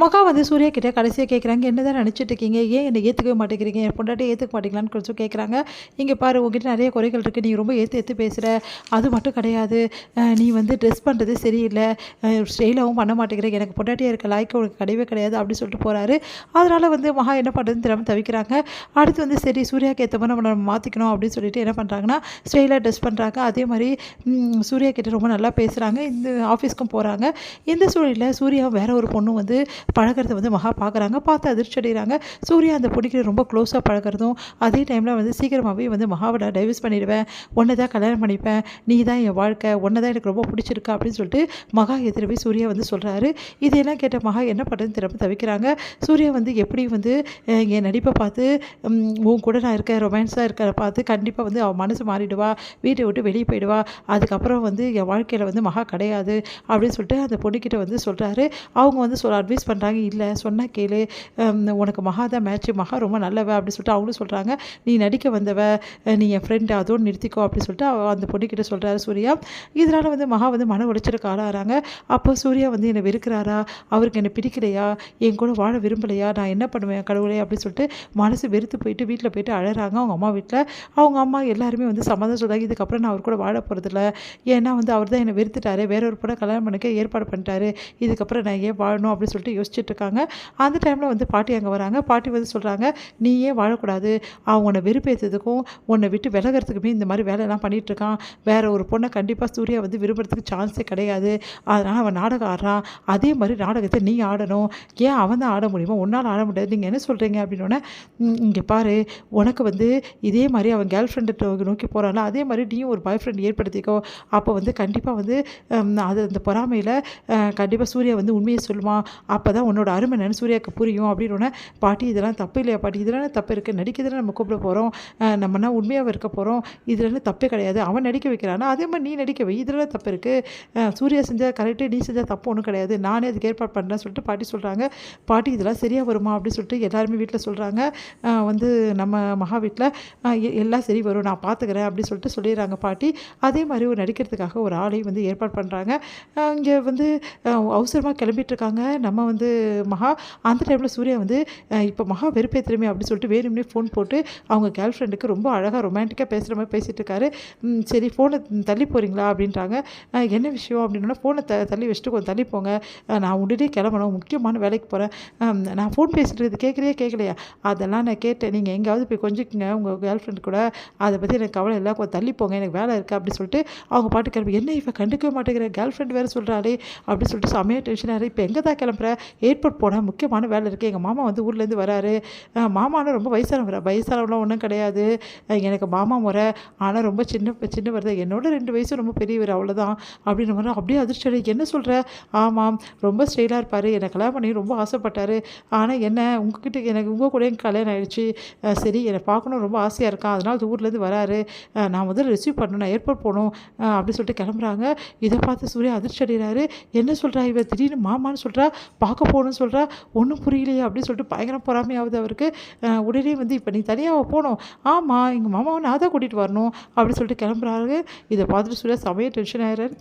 மகா வந்து சூர்யா கிட்ட கடைசியாக கேட்குறாங்க, என்னதான் நினச்சிட்டு இருக்கீங்க, ஏன் என்னை ஏற்றுக்கவே மாட்டேங்கிறீங்க, என் பொண்டாட்டி ஏற்றுக்க மாட்டீங்களான்னு கொஞ்சம் கேட்குறாங்க. இங்கே பாரு, உங்ககிட்ட நிறைய குறைகள் இருக்குது, நீ ரொம்ப ஏற்று பேசுகிற, அது மட்டும் கிடையாது, நீ வந்து ட்ரெஸ் பண்ணுறது சரியில்லை, ஸ்டைலாகவும் பண்ண மாட்டேங்கிற, எனக்கு பொண்டாட்டியாக இருக்க லாய்க்கு உனக்கு கிடையவே கிடையாது அப்படின்னு சொல்லிட்டு போகிறாரு. அதனால் வந்து மகா என்ன பண்ணுறதுன்னு தெரியாமல் தவிக்கிறாங்க. அடுத்து வந்து சரி சூர்யாவுக்கு ஏற்ற மாதிரி நம்ம மாற்றிக்கணும் அப்படின்னு சொல்லிட்டு என்ன பண்ணுறாங்கன்னா, ஸ்டைலாக ட்ரெஸ் பண்ணுறாங்க. அதே மாதிரி சூர்யா கிட்ட ரொம்ப நல்லா பேசுகிறாங்க. இந்த ஆஃபீஸ்க்கும் போகிறாங்க. இந்த சூழலில் சூர்யா வேற ஒரு பொண்ணு வந்து பழகிறத வந்து மகா பார்க்குறாங்க. பார்த்து அதிர்ச்சி அடைகிறாங்க. சூர்யா அந்த பொண்ணுக்கு ரொம்ப க்ளோஸாக பழகிறதும், அதே டைமில் வந்து சீக்கிரமாகவே வந்து மகாவை நான் டைவர்ஸ் பண்ணிடுவேன், உன்னை தான் கல்யாணம் பண்ணிப்பேன், நீ தான் என் வாழ்க்கை, உன்னை தான் எனக்கு ரொம்ப பிடிச்சிருக்கா அப்படின்னு சொல்லிட்டு மகா எதிரவே சூர்யா வந்து சொல்கிறாரு. இதையெல்லாம் கேட்ட மகா என்ன பண்ணுறதுன்னு திரும்ப தவிக்கிறாங்க. சூர்யா வந்து எப்படி வந்து என் நடிப்பை பார்த்து உன் கூட நான் இருக்க ரொமான்ஸாக இருக்கிற பார்த்து கண்டிப்பாக வந்து அவன் மனசு மாறிடுவா, வீட்டை விட்டு வெளியே போயிடுவா, அதுக்கப்புறம் வந்து என் வாழ்க்கையில் வந்து மகா கிடையாது அப்படின்னு சொல்லிட்டு அந்த பொண்ணுக்கிட்ட வந்து சொல்கிறாரு. அவங்க வந்து அட்வைஸ் பண்ணுறாங்க, இல்லை சொன்னால் கேளு, உனக்கு மகா தான் மேட்ச்சு, மகா ரொம்ப நல்லவ அப்படின்னு சொல்லிட்டு அவங்களும் சொல்கிறாங்க. நீ நடிக்க வந்தவ, நீ என் ஃப்ரெண்டு, அதோடு நிறுத்திக்கோ அப்படின்னு சொல்லிட்டு அந்த பொண்ணுக்கிட்ட சொல்கிறாரு சூர்யா. இதனால் வந்து மகா வந்து மன உளைச்சலுக்கு ஆளாகிறாங்க. அப்போ சூர்யா வந்து என்னை வெறுக்கிறாரா, அவருக்கு என்னை பிடிக்கலையா, என் கூட வாழ விரும்பலையா, நான் என்ன பண்ணுவேன் கடவுளே அப்படின்னு சொல்லிட்டு மனசு வெறுத்து போயிட்டு வீட்டில் போயிட்டு அழகிறாங்க. அவங்க அம்மா வீட்டில் அவங்க அம்மா எல்லாருமே வந்து சம்மதம் சொல்கிறாங்க, இதுக்கப்புறம் நான் அவர் கூட வாழ போகிறதில்ல, ஏன்னா வந்து அவர் தான் என்னை வெறுத்துட்டாரு, வேற ஒரு பொண்ணை கல்யாணம் பண்ணிக்க ஏற்பாடு பண்ணிட்டாரு, இதுக்கப்புறம் நான் ஏன் வாழணும் அப்படின்னு சொல்லிட்டு யோசிச்சுட்டு இருக்காங்க. அந்த டைமில் வந்து பாட்டி அங்கே வராங்க. பாட்டி வந்து சொல்கிறாங்க, நீ ஏன் வாழக்கூடாது, அவன் உன்னை வெறுப்பேற்றதுக்கும் உன்னை விட்டு விலகிறதுக்குமே இந்த மாதிரி வேலையெல்லாம் பண்ணிகிட்ருக்கான், வேற ஒரு பொண்ணை கண்டிப்பாக சூர்யா வந்து விரும்புறதுக்கு சான்ஸே கிடையாது, அதனால் அவன் நாடகம் ஆடுறான், அதே மாதிரி நாடகத்தை நீ ஆடணும், ஏன் அவன் தான் ஆட முடியுமா, உன்னால் ஆட முடியாது, நீங்கள் என்ன சொல்கிறீங்க அப்படின்னோடனே, இங்கே பாரு, உனக்கு வந்து இதே மாதிரி அவன் கேர்ள் ஃப்ரெண்டை நோக்கி போகிறான்ல, அதே மாதிரி நீயும் ஒரு பாய் ஃப்ரெண்ட் ஏற்படுத்திக்கோ, அப்போ வந்து கண்டிப்பாக வந்து அது அந்த பொறாமையில் கண்டிப்பாக சூர்யா வந்து உண்மையை சொல்லுவான், அப்போ தான் உன்னோட அருமை என்னன்னு சூர்யாவுக்கு புரியும் அப்படின்னோடனே, பாட்டி இதெல்லாம் தப்பு இல்லையா பாட்டி, இதெல்லாம் தப்பு இருக்குது, நடிக்கிறதுல நம்ம கூப்பிட போகிறோம், நம்மனா உண்மையாக இருக்க போகிறோம், இதெல்லாம் தப்பே கிடையாது, அவன் நடிக்க வைக்கிறானா அதே மாதிரி நீ நடிக்க வை, இதெல்லாம் தப்பு இருக்குது, சூர்யா செஞ்சால் கரெக்டு, நீ செஞ்சால் தப்பு ஒன்றும் கிடையாது, நானே அதுக்கு ஏற்பாடு பண்ணுறேன்னு சொல்லிட்டு பாட்டி சொல்கிறாங்க. பாட்டி இதெல்லாம் சரியாக வருமா அப்படின்னு சொல்லிட்டு எல்லாருமே வீட்டில் சொல்கிறாங்க. வந்து நம்ம மகா வீட்டில் எல்லாம் சரி வரும், நான் பார்த்துக்கிறேன் அப்படின்னு சொல்லிட்டு சொல்லிடுறாங்க பாட்டி. அதே மாதிரி ஒரு நடிக்கிறதுக்காக ஒரு ஆளையும் வந்து ஏற்பாடு பண்ணுறாங்க. இங்கே வந்து அவசரமாக கிளம்பிட்டுருக்காங்க நம்ம வந்து மகா. அந்த டைமில் சூர்யா வந்து இப்போ மகா வெறுப்பேற்றுமே அப்படின்னு சொல்லிட்டு வேணும்னே ஃபோன் போட்டு அவங்க கேர்ள் ஃப்ரெண்டுக்கு ரொம்ப அழகாக ரொமான்டிக்காக பேசுகிற மாதிரி பேசிகிட்டு இருக்காரு. சரி ஃபோனை தள்ளி போகிறீங்களா அப்படின்றாங்க. என்ன விஷயம் அப்படின்னா, ஃபோனை தள்ளி வச்சுட்டு கொஞ்சம் தள்ளி போங்க, நான் உடனே கிளம்பணும், முக்கியமான வேலைக்கு போகிறேன், நான் ஃபோன் பேசிட்டு இருக்குது கேட்குறியா கேட்கலையா, அதெல்லாம் நான் கேட்டேன், நீங்கள் எங்கேயாவது போய் கொஞ்சிக்கங்க உங்கள் கேர்ள் ஃப்ரெண்ட் கூட, அதை பற்றி எனக்கு கவலை இல்லை, கொஞ்சம் தள்ளி போங்க, எனக்கு வேலை இருக்குது அப்படின்னு சொல்லிட்டு அவங்க பாட்டு கிளம்பி, என்ன இப்போ கண்டுக்கவே மாட்டேங்கிற, கேர்ள் ஃப்ரெண்ட் வேறு சொல்கிறாளே அப்படின்னு சொல்லிட்டு செம்மையாக டென்ஷனாக, இப்போ எங்கே தான் கிளம்புற, ஏர்போர்ட் போனால் முக்கியமான வேலை இருக்குது, எங்கள் மாமா வந்து ஊர்லேருந்து வராரு, மாமானா ரொம்ப வயசானவங்களாம் ஒன்றும் கிடையாது, எனக்கு மாமா முறை, ஆனால் ரொம்ப சின்னவர் தான், என்னோட 2 வயசு ரொம்ப பெரியவர் அவ்வளோதான் அப்படின்ற மாதிரி அப்படியே அதிர்ச்சி, என்ன சொல்கிற, ஆமாம் ரொம்ப ஸ்டைலாக இருப்பார், என்னை கல்யாணம் பண்ணி ரொம்ப ஆசைப்பட்டார், ஆனால் என்ன உங்ககிட்ட எனக்கு உங்கள் கூட கல்யாணம் ஆகிடுச்சு, சரி என்னை பார்க்கணும் ரொம்ப ஆசையாக இருக்கான், அதனால் ஊர்லேருந்து வராரு, நான் முதல்ல ரிசீவ் பண்ணணும், நான் ஏர்போர்ட் போகணும் அப்படின்னு சொல்லிட்டு கிளம்புறாங்க. இதை பார்த்து சூர்யா அதிர்ச்சி அடைகிறாரு. என்ன சொல்கிறா இவ, திடீர்னு மாமான்னு சொல்கிறா, பார்க்க போகணும்னு சொல்கிறா, ஒன்றும் புரியலையே அப்படின்னு சொல்லிட்டு பயங்கரம் பொறாமையாகுது அவருக்கு. உடனே வந்து இப்போ நீ தனியாக போகணும், ஆமாம் எங்கள் மாமாவை நான் தான் கூட்டிகிட்டு வரணும் அப்படின்னு சொல்லிட்டு கிளம்புறாரு. இதை பார்த்துட்டு சூர்யா செமையாக டென்ஷன் ஆகிறாரு.